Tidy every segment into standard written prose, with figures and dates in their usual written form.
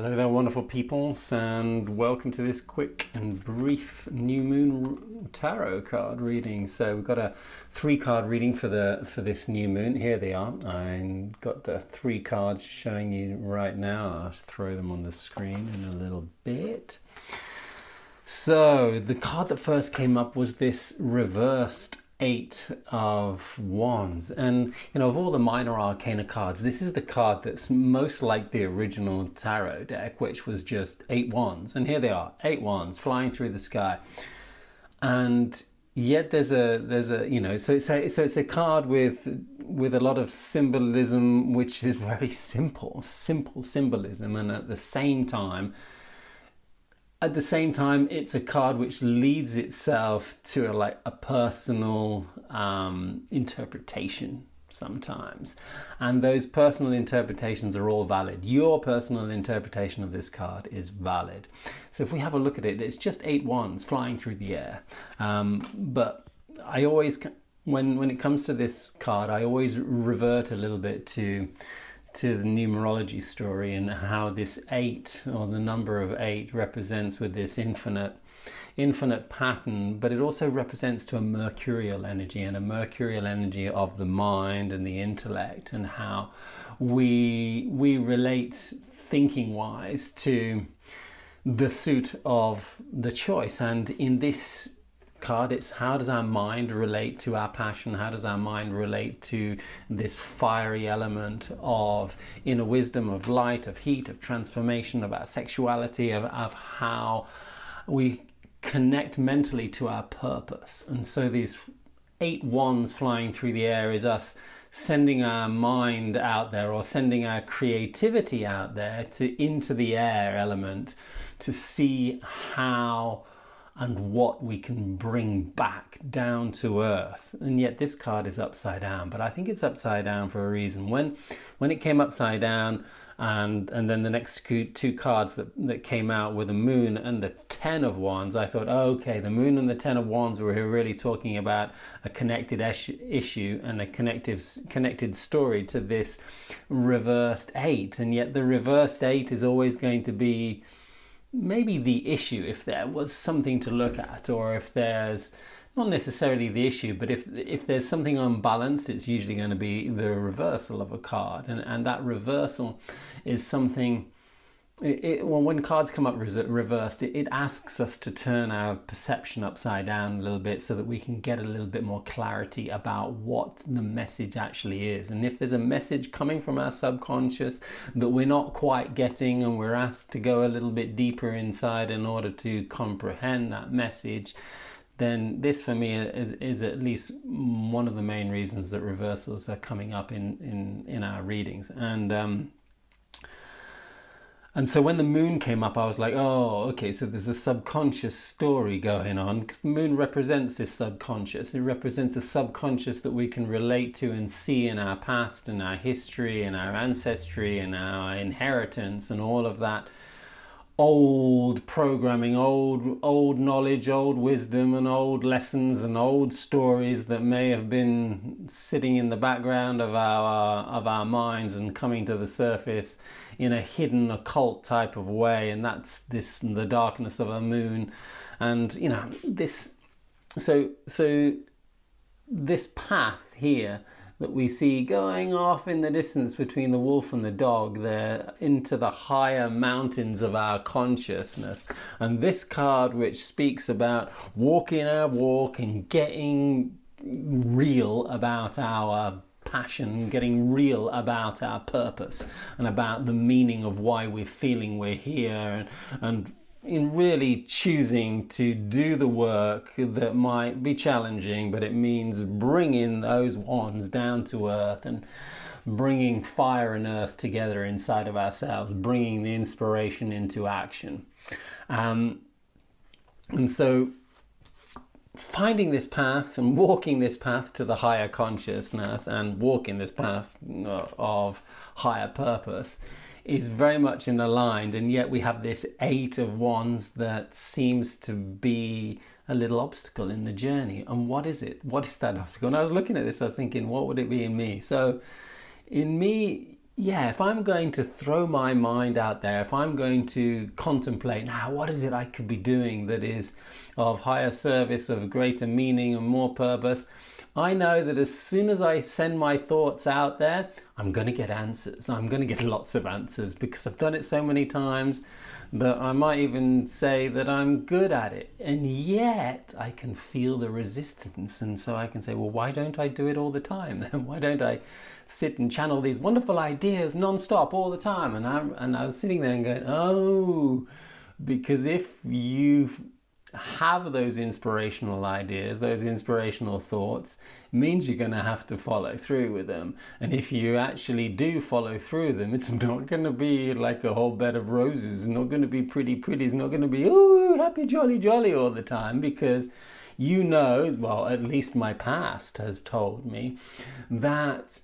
Hello there, wonderful peoples, and welcome to this quick and brief new moon tarot card reading. So we've got a 3-card reading for this new moon. Here they are. I've got the 3 cards showing you right now. I'll just throw them on the screen in a little bit. So the card that first came up was this reversed 8 of Wands, and of all the minor arcana cards, this is the card that's most like the original tarot deck, which was just 8 wands. And here they are, 8 wands flying through the sky. And yet there's a so it's a card with a lot of symbolism, which is very simple symbolism, and at the same time, it's a card which leads itself to a personal interpretation sometimes. And those personal interpretations are all valid. Your personal interpretation of this card is valid. So if we have a look at it, it's just 8 wands flying through the air. But I always, when it comes to this card, I always revert a little bit to the numerology story and how this 8, or the number of 8, represents with this infinite pattern, but it also represents to a mercurial energy, and a mercurial energy of the mind and the intellect, and how we relate thinking wise to the suit of the choice. And in this card, it's how does our mind relate to our passion? How does our mind relate to this fiery element of inner wisdom, of light, of heat, of transformation, of our sexuality, of how we connect mentally to our purpose? And so these 8 wands flying through the air is us sending our mind out there, or sending our creativity out there into the air element, to see how and what we can bring back down to earth. And yet this card is upside down, but I think it's upside down for a reason. When it came upside down, and then the next 2 cards that came out were the moon and the 10 of wands, I thought, oh, okay, the moon and the 10 of wands were really talking about a connected issue and a connected story to this reversed 8. And yet the reversed 8 is always going to be maybe the issue, if there was something to look at, or if there's not necessarily the issue, but if there's something unbalanced, it's usually going to be the reversal of a card. And that reversal is something, when cards come up reversed, it asks us to turn our perception upside down a little bit, so that we can get a little bit more clarity about what the message actually is. And if there's a message coming from our subconscious that we're not quite getting, and we're asked to go a little bit deeper inside in order to comprehend that message, then this for me is at least one of the main reasons that reversals are coming up in our readings. And so when the moon came up, I was like, oh, okay, so there's a subconscious story going on, because the moon represents this subconscious. It represents a subconscious that we can relate to and see in our past, and our history, and our ancestry, and our inheritance, and all of that old programming, old knowledge, old wisdom, and old lessons, and old stories that may have been sitting in the background of our minds and coming to the surface in a hidden occult type of way. And that's the darkness of a moon. And this path here that we see going off in the distance between the wolf and the dog, there into the higher mountains of our consciousness. And this card, which speaks about walking our walk and getting real about our passion, getting real about our purpose, and about the meaning of why we're feeling we're here, and in really choosing to do the work that might be challenging, but it means bringing those wands down to earth, and bringing fire and earth together inside of ourselves, bringing the inspiration into action. And so finding this path and walking this path to the higher consciousness, and walking this path of higher purpose, is very much in aligned. And yet we have this 8 of wands that seems to be a little obstacle in the journey. And what is it? What is that obstacle? And I was looking at this, I was thinking, what would it be in me? So in me, yeah, if I'm going to throw my mind out there, if I'm going to contemplate, now what is it I could be doing that is of higher service, of greater meaning and more purpose, I know that as soon as I send my thoughts out there, I'm going to get answers. I'm going to get lots of answers because I've done it so many times that I might even say that I'm good at it. And yet I can feel the resistance. And so I can say, well, why don't I do it all the time? Why don't I sit and channel these wonderful ideas non-stop all the time? And I was sitting there and going, oh, because if you have those inspirational ideas, those inspirational thoughts, it means you're going to have to follow through with them. And if you actually do follow through them, it's not going to be like a whole bed of roses. It's not going to be pretty. It's not going to be, oh, happy, jolly all the time, because you know, well, at least my past has told me that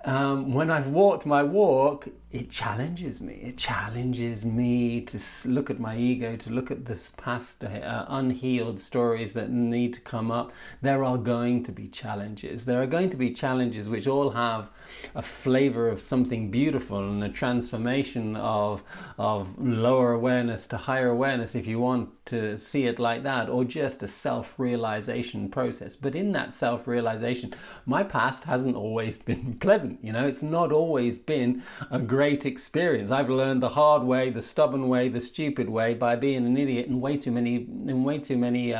when I've walked my walk, it challenges me. It challenges me to look at my ego, to look at this past unhealed stories that need to come up. There are going to be challenges. There are going to be challenges which all have a flavor of something beautiful and a transformation of lower awareness to higher awareness, if you want to see it like that, or just a self-realization process. But in that self-realization, my past hasn't always been pleasant. You know, it's not always been a great experience. I've learned the hard way, the stubborn way, the stupid way by being an idiot in way too many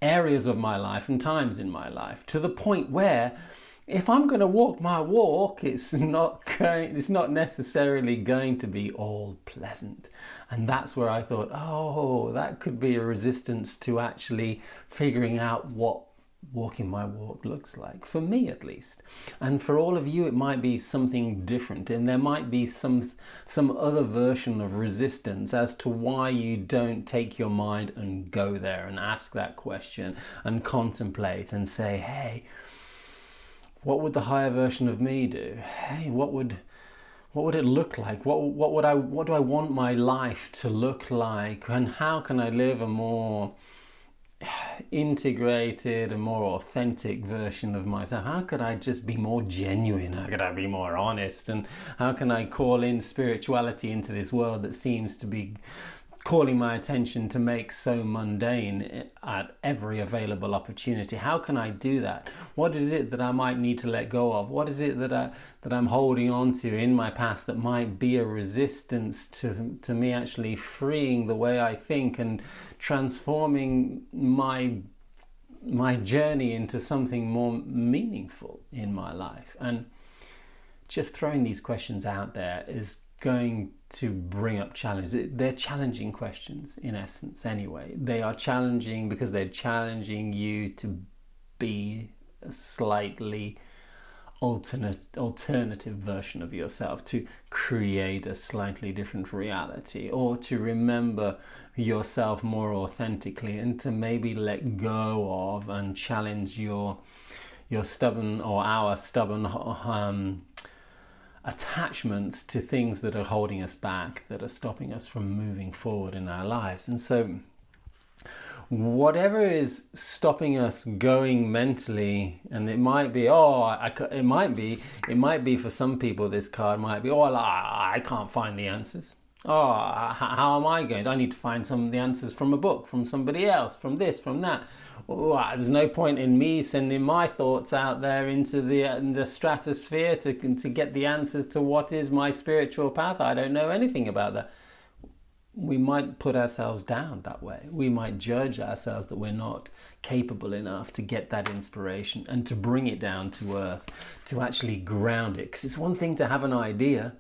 areas of my life and times in my life, to the point where if I'm going to walk my walk, it's not necessarily going to be all pleasant. And that's where I thought, oh, that could be a resistance to actually figuring out what walking my walk looks like, for me at least. And for all of you, it might be something different, and there might be some other version of resistance as to why you don't take your mind and go there and ask that question and contemplate and say, hey, what would the higher version of me do? Hey, what would it look like? What do I want my life to look like? And how can I live a more integrated, a more authentic version of myself? How could I just be more genuine? How could I be more honest? And how can I call in spirituality into this world that seems to be calling my attention to make so mundane at every available opportunity? How can I do that? What is it that I might need to let go of? What is it that I'm holding on to in my past that might be a resistance to me actually freeing the way I think and transforming my journey into something more meaningful in my life? And just throwing these questions out there is going to bring up challenges. They're challenging questions in essence anyway. They are challenging because they're challenging you to be a slightly alternative version of yourself, to create a slightly different reality, or to remember yourself more authentically, and to maybe let go of and challenge your stubborn, or our stubborn attachments to things that are holding us back, that are stopping us from moving forward in our lives. And so whatever is stopping us going mentally, and it might be, it might be for some people, this card might be, I can't find the answers. How am I going? I need to find some of the answers from a book, from somebody else, from this, from that. There's no point in me sending my thoughts out there into the stratosphere to get the answers to what is my spiritual path. I don't know anything about that. We might put ourselves down that way. We might judge ourselves that we're not capable enough to get that inspiration and to bring it down to earth, to actually ground it. Because it's one thing to have an idea,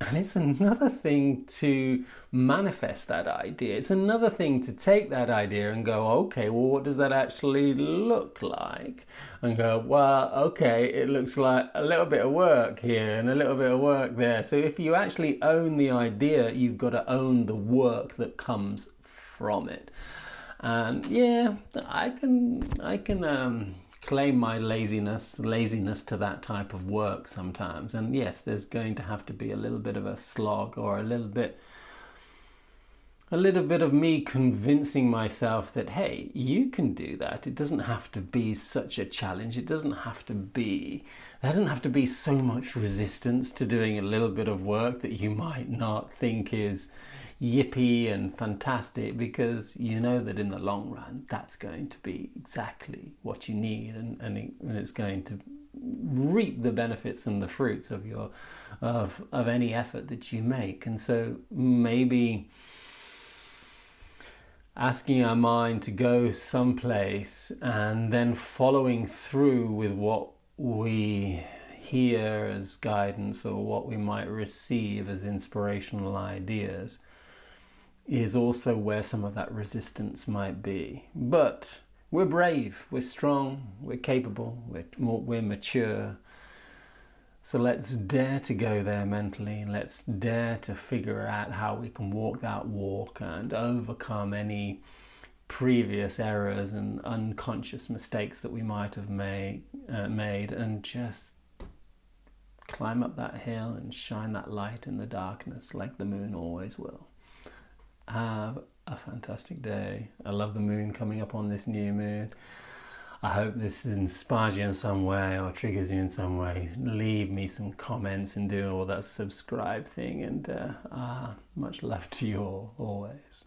and it's another thing to manifest that idea. It's another thing to take that idea and go, okay, well, what does that actually look like? And go, well, okay, it looks like a little bit of work here and a little bit of work there. So if you actually own the idea, you've got to own the work that comes from it. And yeah, I can claim my laziness to that type of work sometimes. And yes, there's going to have to be a little bit of a slog, or a little bit a little bit of me convincing myself that, hey, you can do that. It doesn't have to be such a challenge. It doesn't have to be, there doesn't have to be so much resistance to doing a little bit of work that you might not think is yippee and fantastic, because you know that in the long run, that's going to be exactly what you need, and it's going to reap the benefits and the fruits of your of any effort that you make. And so maybe asking our mind to go someplace and then following through with what we hear as guidance or what we might receive as inspirational ideas is also where some of that resistance might be. But we're brave, we're strong, we're capable, we're mature. So let's dare to go there mentally, and let's dare to figure out how we can walk that walk and overcome any previous errors and unconscious mistakes that we might have made, and just climb up that hill and shine that light in the darkness like the moon always will. Have a fantastic day. I love the moon coming up on this new moon. I hope this inspires you in some way or triggers you in some way. Leave me some comments and do all that subscribe thing, and much love to you all always.